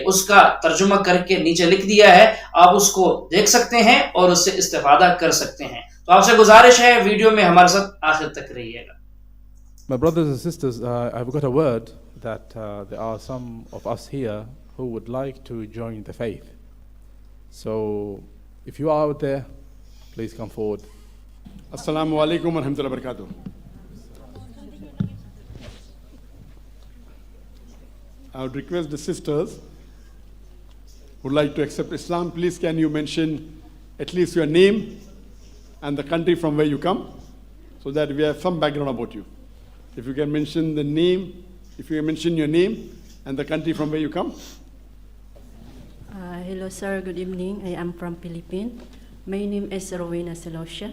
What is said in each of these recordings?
उसका तर्जुमा करके नीचे लिख दिया है, आप उसको देख सकते हैं और उससे इस्तेफादा कर सकते हैं। तो आपसे गुजारिश है वीडियो में हमारे साथ आखिर तक रहिएगा। My brothers and sisters, I've got a word that there are some of us here who would like to join the faith. So, if you are out there, please come forward. Assalamu alaikum wa rahmatullahi wa barakatuh. I would request the sisters who would like to accept Islam, please can you mention at least your name and the country from where you come, so that we have some background about you. If you can mention the name, if you can mention your name and the country from where you come. Hello sir, good evening. I am from Philippines. My name is Rowena Selosha.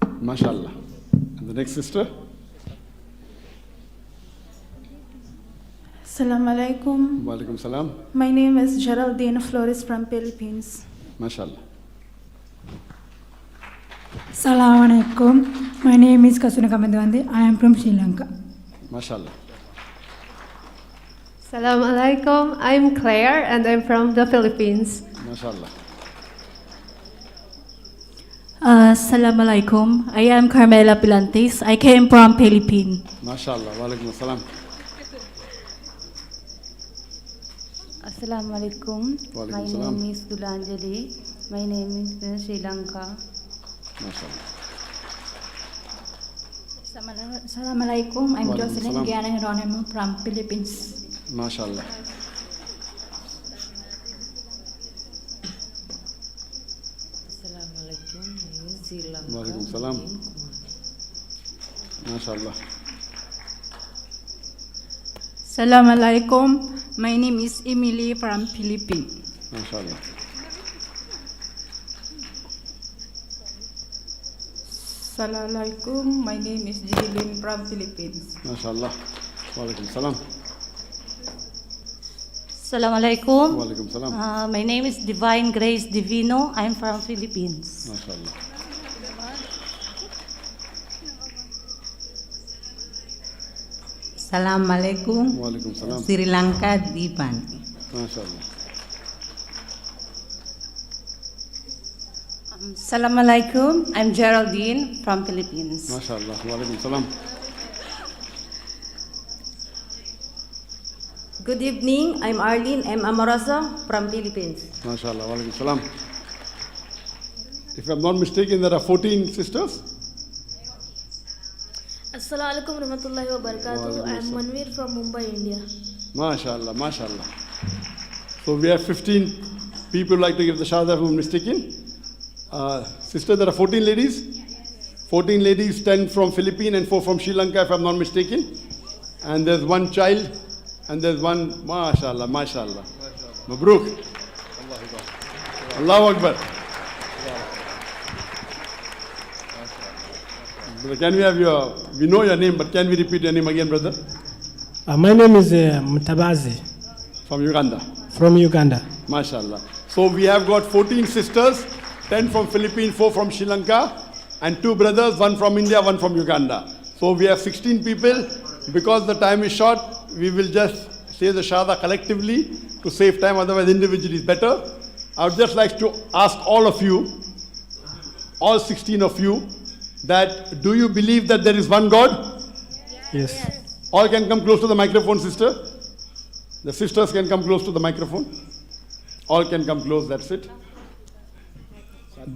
MashaAllah. And the next sister? Assalamu alaikum. Wa alaikum salam. My name is Geraldine Flores from Philippines. MashaAllah. Assalamu alaikum. My name is Kasuna Kamandwande. I am from Sri Lanka. MashaAllah. Assalamu alaikum. I'm Claire and I'm from the Philippines. MashaAllah. Assalamualaikum. I am Carmela Pilantes. I came from Philippines. MashaAllah. Wa alaikum salam. Assalamualaikum. Wa alaikum My salam. name is Dulanjali. My name is from Sri Lanka. MashaAllah. Assalamualaikum. I'm Walaikum Jocelyn salam. Giana Hieronimo from Philippines. MashaAllah. Assalamualaikum. Sri Lanka. Wa alaikum salam. MashaAllah. Assalamualaikum. My name is Emily from Philippines. MashaAllah. Assalamualaikum. My name is Jilin from Philippines. MashaAllah. Wa alaikum salam. Assalamualaikum. Wa alaikum salam. My name is Divine Grace Divino. I'm from Philippines. MashaAllah. Assalamualaikum. Wa alaikum salam. Sri Lanka Dipan. MashaAllah. Assalamualaikum. I'm Geraldine from Philippines. MashaAllah. Wa alaikum salam. Good evening. I'm Arlene M. Amoroso from Philippines. MashaAllah. Wa alaikum salam. If I'm not mistaken, there are 14 sisters. Assalamualaikum warahmatullahi wabarakatuh. I am Manveer from Mumbai, India. MashaAllah. MashaAllah. So we have 15 people who like to give the Shahadah, if I'm mistaken. Sister, there are 14 ladies. 14 ladies, 10 from Philippines and 4 from Sri Lanka, if I'm not mistaken. And there's one child, and there's one, MashaAllah, MashaAllah. Mabruk. Allahu Akbar. Brother, can we have we know your name, but can we repeat your name again, brother? My name is Mtabazi. From Uganda. From Uganda. MashaAllah. So we have got 14 sisters, 10 from Philippines, 4 from Sri Lanka, and 2 brothers, 1 from India, 1 from Uganda. So we have 16 people. Because the time is short, we will just say the Shahadah collectively to save time, otherwise individually is better. I would just like to ask all of you, all 16 of you, that do you believe that there is one God? Yes. All can come close to the microphone, sister. The sisters can come close to the microphone. All can come close, that's it.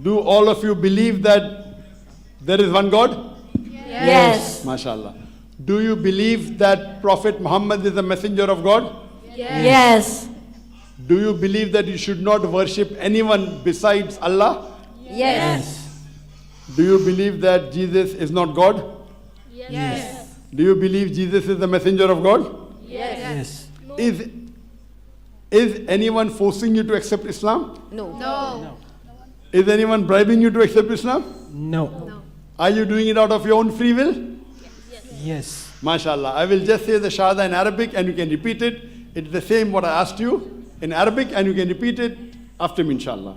Do all of you believe that there is one God? Yes. MashaAllah. Do you believe that Prophet Muhammad is a messenger of God? Yes. Do you believe that you should not worship anyone besides Allah? Yes. Do you believe that Jesus is not God? Yes. Do you believe Jesus is the messenger of God? Yes. Is anyone forcing you to accept Islam? No. Is anyone bribing you to accept Islam? No. Are you doing it out of your own free will? Yes. MashaAllah. I will just say the Shahadah in Arabic and you can repeat it. It's the same what I asked you in Arabic and you can repeat it after me, inshallah.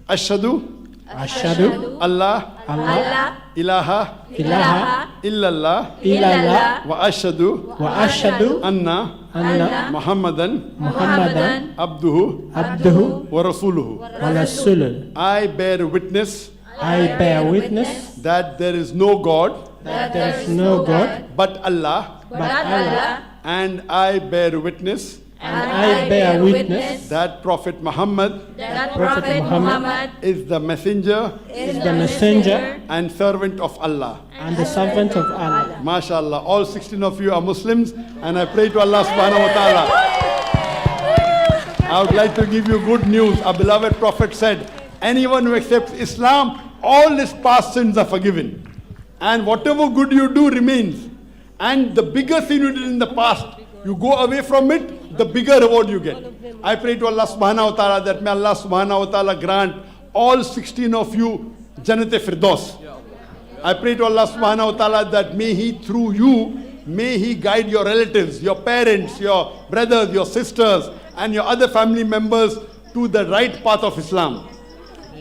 Ashhadu Ashhadu Allah Allah ilaha ilaha illallah illallah wa ashhadu wa ashhadu anna anna Muhammadan abduhu wa rasuluhu. wa rasulullah. I bear witness I bear witness that there is no God that there is no God but Allah, but Allah, and I bear witness and I bear witness that Prophet Muhammad that Prophet Muhammad is the messenger is the messenger and servant of Allah. and the servant of Allah. MashaAllah, all 16 of you are Muslims, and I pray to Allah subhanahu wa ta'ala. I would like to give you good news. Our beloved Prophet said, anyone who accepts Islam, all his past sins are forgiven. And whatever good you do remains. And the bigger sin you did in the past, you go away from it, the bigger reward you get. I pray to Allah subhanahu wa ta'ala that may Allah subhanahu wa ta'ala grant all 16 of you Jannat-e Firdaus. I pray to Allah subhanahu wa ta'ala that may He, through you, may He guide your relatives, your parents, your brothers, your sisters, and your other family members to the right path of Islam.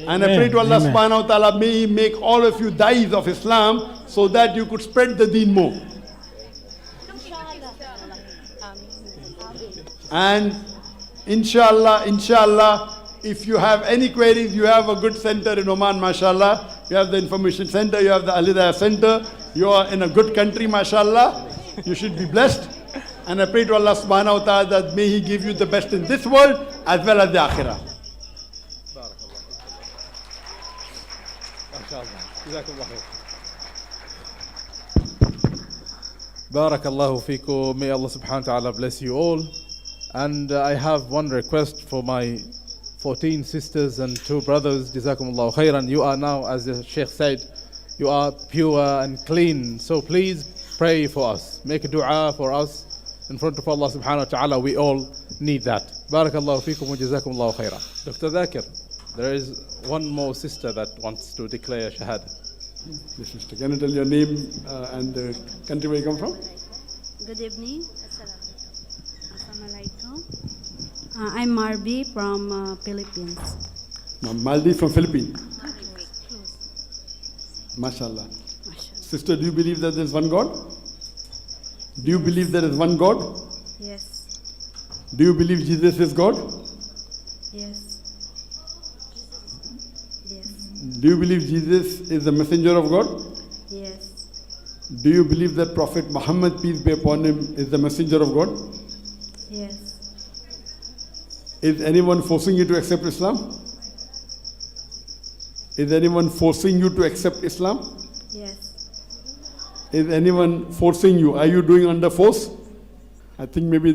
And I pray to Allah subhanahu wa ta'ala, may He make all of you dais of Islam so that you could spread the deen more. And inshallah, if you have any queries, you have a good center in Oman, mashallah. You have the information center, you have the Al-Hidayah center. You are in a good country, mashallah. You should be blessed. And I pray to Allah subhanahu wa ta'ala that may He give you the best in this world as well as the akhirah. Barakallahu feekum. May Allah subhanahu wa ta'ala bless you all. And I have one request for my 14 sisters and 2 brothers. Jazakumullahu khairan. You are now, as the Sheikh said, you are pure and clean. So please pray for us. Make a dua for us in front of Allah subhanahu wa ta'ala. We all need that. Barakallahu feekum wa jazakumullahu khairan. Dr. Zakir, there is one more sister that wants to declare Shahadah. Yes, sister. Can you tell your name and the country where you come from? Good evening. Assalamualaikum. I'm Marbi from Philippines. Maldi from Philippines. MashaAllah. Sister, do you believe that there is one God? Do you believe there is one God? Yes. Do you believe Jesus is God? Yes. Yes. Do you believe Jesus is the messenger of God? Yes. Do you believe that Prophet Muhammad, peace be upon him, is the messenger of God? Yes. Is anyone forcing you to accept Islam? Is anyone forcing you to accept Islam? Yes. Is anyone forcing you? Are you doing under force? I think maybe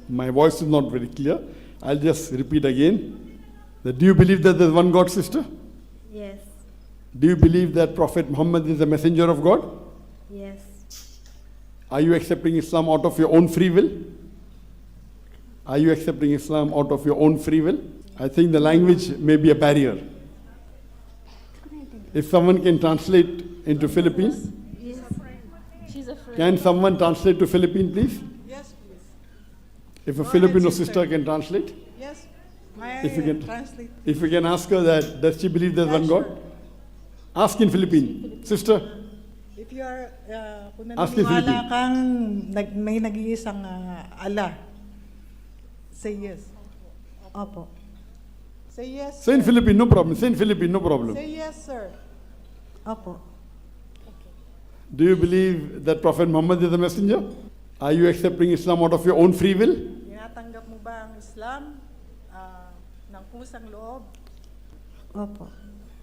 my voice is not very clear. I'll just repeat again. Do you believe that there's one God, sister? Yes. Do you believe that Prophet Muhammad is the messenger of God? Yes. Are you accepting Islam out of your own free will? Are you accepting Islam out of your own free will? I think the language may be a barrier. If someone can translate into Philippine, can someone translate to Philippine, please? Yes, please. If a Filipino sister can translate? Yes. May If you can translate? If we can ask her that, does she believe there's one God? Ask in Philippine. Sister, If you are, kung Ask in naniniwala kang may nag-iisang Allah, say yes. Opo. Say yes. say in Philippine, no problem. Say in Philippine, no problem. Say yes, sir. Opo. Do you believe that Prophet Muhammad is a messenger? Are you accepting Islam out of your own free will? Tinatanggap mo ba ang Islam ng pusang loob? Opo.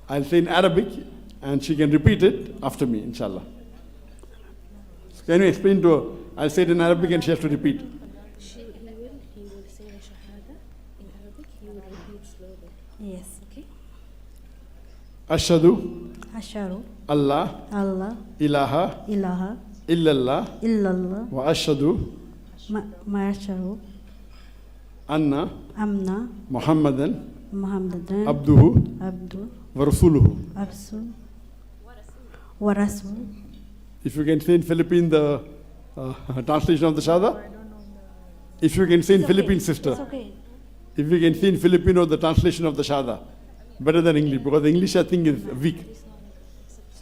I'll say in Arabic and she can repeat it after me, inshallah. Can you explain to her? I'll say it in Arabic and she has to repeat. He will say the Shahadah in Arabic. He will repeat slowly. Yes. Okay? Ashhadu Asharu. Allah Allah. ilaha Ilaha. illallah Illallah. wa ashhadu Marsharu. anna Amna. Muhammadan Muhammadan. abduhu Abdu. wa rasuluhu. Absu. Warasul. If you can say in Philippine the translation of the Shahadah. If you can say in Philippine, sister. It's okay. If you can say in Filipino the translation of the Shahadah. Better than English, because English I think is weak.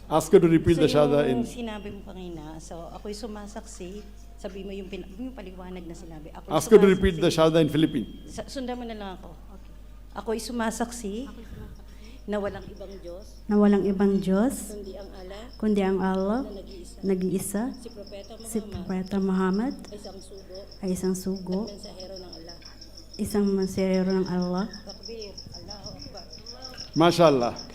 Ask her to repeat the Shahadah in. Sinabi mo kanina, so ako'y sumasaksi, sabi mo yung paliwanag na sinabi. Ask her to repeat the Shahadah in Philippine. Sundan mo na lang ako. Okay. Ako'y sumasaksi na walang ibang Diyos, kundi ang Allah, nag-iisa, si Propeta Muhammad, ay isang sugo, isang mensahero ng Allah. MashaAllah.